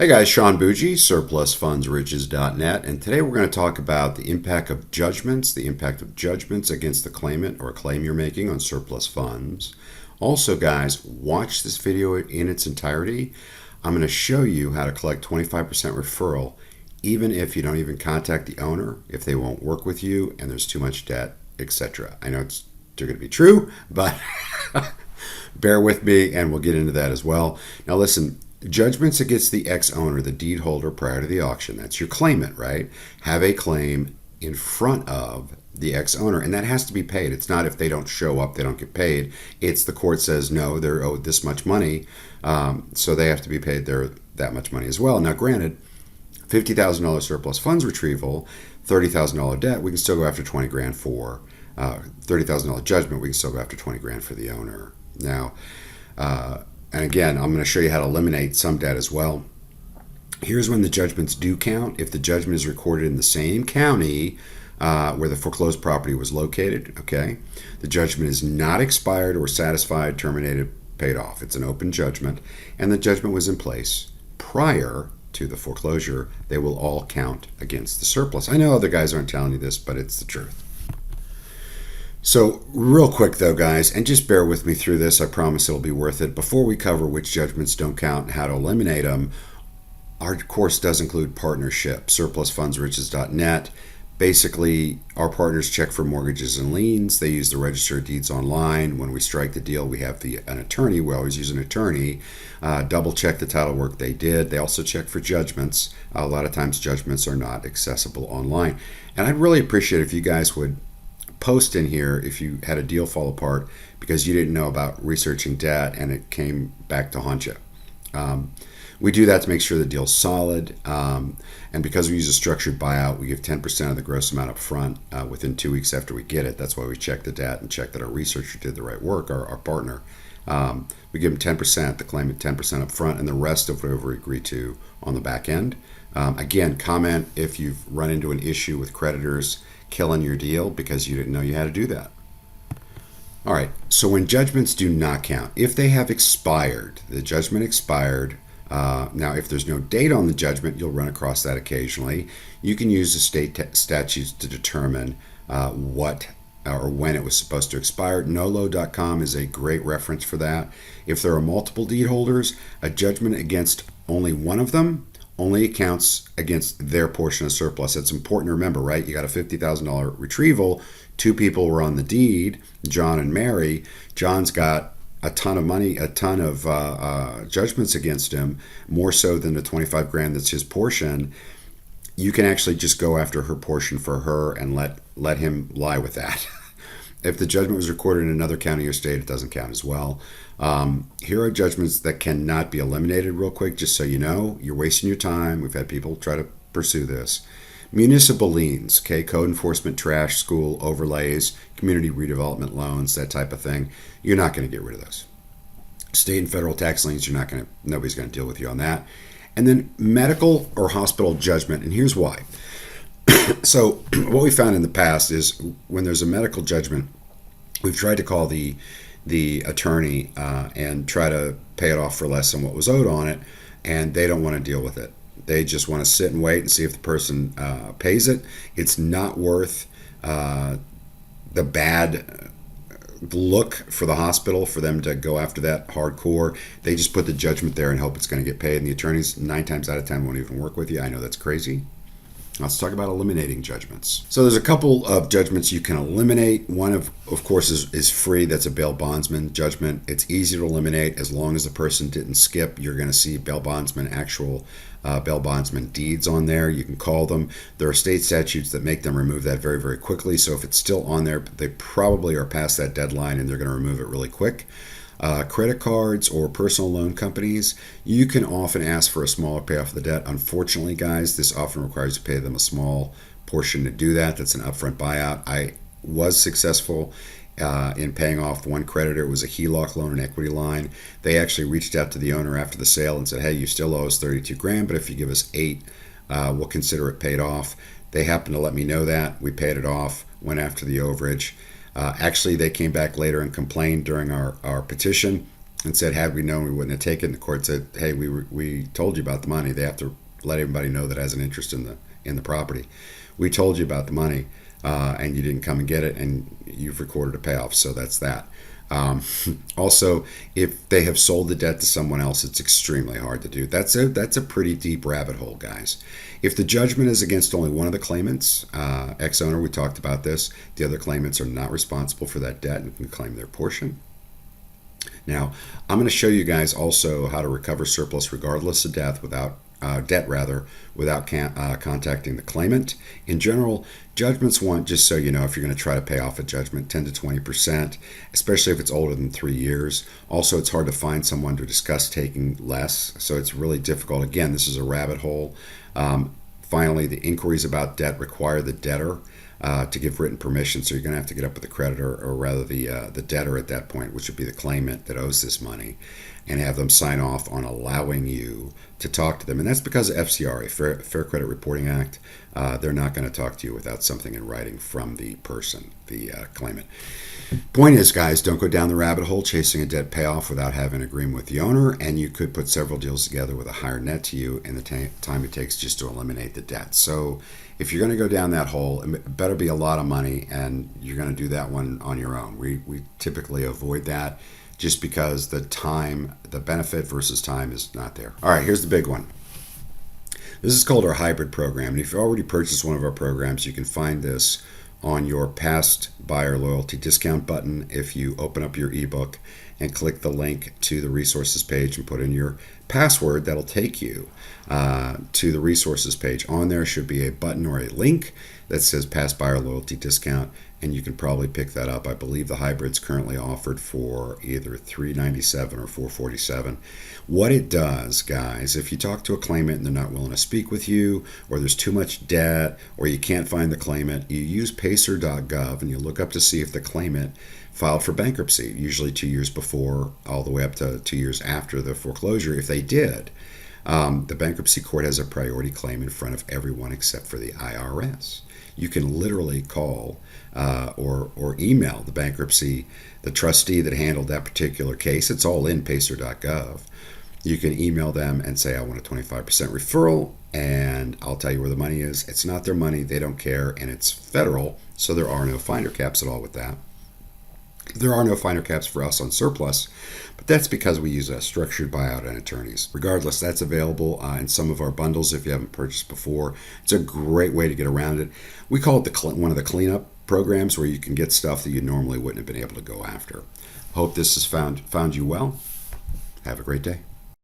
Hey guys, Sean Bougie, surplusfundsriches.net, and today we're going to talk about the impact of judgments, against the claimant or claim you're making on surplus funds. Also, guys, watch this video in its entirety. I'm going to show you how to collect 25% referral even if you don't even contact the owner, if they won't work with you and there's too much debt, etc. I know it's too good to be true, but bear with me and we'll get into that as well. Now listen, judgments against the ex-owner, the deed holder prior to the auction, that's your claimant, right? Have a claim in front of the ex-owner, and that has to be paid. It's not if they don't show up, they don't get paid. It's the court says, no, they're owed this much money, so they have to be paid that much money as well. Now, granted, $50,000 surplus funds retrieval, $30,000 debt, we can still go after 20 grand for $30,000 judgment, we can still go after 20 grand for the owner. Now, and again, I'm going to show you how to eliminate some debt as well. Here's when the judgments do count. If the judgment is recorded in the same county where the foreclosed property was located, okay, the judgment is not expired or satisfied, terminated, paid off. It's an open judgment, and the judgment was in place prior to the foreclosure, they will all count against the surplus. I know other guys aren't telling you this, but it's the truth. So real quick though, guys, and just bear with me through this, I promise it'll be worth it. Before we cover which judgments don't count and how to eliminate them, our course does include partnership, surplusfundsriches.net. Basically, our partners check for mortgages and liens. They use the register of deeds online. When we strike the deal, we have an attorney. We always use an attorney. Double check the title work they did. They also check for judgments. A lot of times judgments are not accessible online. And I'd really appreciate if you guys would post in here if you had a deal fall apart because you didn't know about researching debt and it came back to haunt you. We do that to make sure the deal's solid, and because we use a structured buyout, we give 10% of the gross amount up front within 2 weeks after we get it. That's why we check the debt and check that our researcher did the right work, our partner. We give them 10%, the claimant 10% up front, and the rest of whatever we agree to on the back end. Again, comment if you've run into an issue with creditors killing your deal because you didn't know you had to do that. All right, so when judgments do not count, if they have expired, the judgment expired. Now, if there's no date on the judgment, you'll run across that occasionally. You can use the state statutes to determine what or when it was supposed to expire. NOLO.com is a great reference for that. If there are multiple deed holders, a judgment against only one of them only accounts against their portion of surplus. It's important to remember, right? You got a $50,000 retrieval. Two people were on the deed, John and Mary. John's got a ton of money, a ton of judgments against him, more so than the 25 grand that's his portion. You can actually just go after her portion for her and let him lie with that. If the judgment was recorded in another county or state, it doesn't count as well. Here are judgments that cannot be eliminated real quick, just so you know. You're wasting your time. We've had people try to pursue this. Municipal liens, okay, code enforcement, trash, school, overlays, community redevelopment loans, that type of thing. You're not going to get rid of those. State and federal tax liens, nobody's going to deal with you on that. And then medical or hospital judgment, and here's why. So what we found in the past is when there's a medical judgment, we've tried to call the attorney and try to pay it off for less than what was owed on it, and they don't want to deal with it. They just want to sit and wait and see if the person pays it. It's not worth the bad look for the hospital for them to go after that hardcore. They just put the judgment there and hope it's going to get paid. And the attorneys 9 times out of 10 won't even work with you. I know that's crazy. Let's talk about eliminating judgments. So there's a couple of judgments you can eliminate. One of course is free. That's a bail bondsman judgment. It's easy to eliminate as long as the person didn't skip. You're going to see bail bondsman bail bondsman deeds on there. You can call them. There are state statutes that make them remove that very, very quickly. So if it's still on there, they probably are past that deadline and they're going to remove it really quick. Credit cards or personal loan companies, you can often ask for a smaller payoff of the debt. Unfortunately, guys, this often requires you to pay them a small portion to do that. That's an upfront buyout. I was successful in paying off one creditor. It was a HELOC loan and equity line. They actually reached out to the owner after the sale and said, hey, you still owe us 32 grand, but if you give us 8, we'll consider it paid off. They happened to let me know that. We paid it off, went after the overage. Actually, they came back later and complained during our petition. and said, had we known, we wouldn't have taken. The court said, hey, we told you about the money. They have to let everybody know that has an interest in the property. We told you about the money, and you didn't come and get it, and you've recorded a payoff. So that's that. Also, if they have sold the debt to someone else, it's extremely hard to do. That's a pretty deep rabbit hole, guys. If the judgment is against only one of the claimants, ex-owner, we talked about this, the other claimants are not responsible for that debt and can claim their portion. Now, I'm going to show you guys also how to recover surplus regardless of debt without contacting the claimant. In general, judgments want, just so you know, if you're going to try to pay off a judgment, 10 to 20%, especially if it's older than 3 years. Also, it's hard to find someone to discuss taking less, so it's really difficult. Again, this is a rabbit hole. Finally, the inquiries about debt require the debtor to give written permission, so you're going to have to get up with the creditor, or rather the debtor at that point, which would be the claimant that owes this money, and have them sign off on allowing you to talk to them. And that's because of FCRA, Fair Credit Reporting Act. They're not going to talk to you without something in writing from the person, the claimant. Point is, guys, don't go down the rabbit hole chasing a debt payoff without having an agreement with the owner, and you could put several deals together with a higher net to you in the time it takes just to eliminate the debt. So if you're going to go down that hole, it better be a lot of money, and you're going to do that one on your own. We typically avoid that just because the benefit versus time is not there. All right, here's the big one. This is called our hybrid program. And if you already purchased one of our programs, you can find this on your past buyer loyalty discount button. If you open up your ebook and click the link to the resources page and put in your password, that'll take you to the resources page. On there should be a button or a link that says past buyer loyalty discount, and you can probably pick that up. I believe the hybrid's currently offered for either $397 or $447. What it does, guys, if you talk to a claimant and they're not willing to speak with you, or there's too much debt, or you can't find the claimant, you use pacer.gov and you look up to see if the claimant filed for bankruptcy, usually 2 years before, all the way up to 2 years after the foreclosure. If they did, the bankruptcy court has a priority claim in front of everyone except for the IRS. You can literally call or email the trustee that handled that particular case. It's all in pacer.gov. You can email them and say, I want a 25% referral, and I'll tell you where the money is. It's not their money. They don't care, and it's federal, so there are no finder caps at all with that. There are no finder caps for us on surplus, but that's because we use a structured buyout and attorneys. Regardless, that's available in some of our bundles if you haven't purchased before. It's a great way to get around it. We call it one of the cleanup programs, where you can get stuff that you normally wouldn't have been able to go after. Hope this has found you well. Have a great day.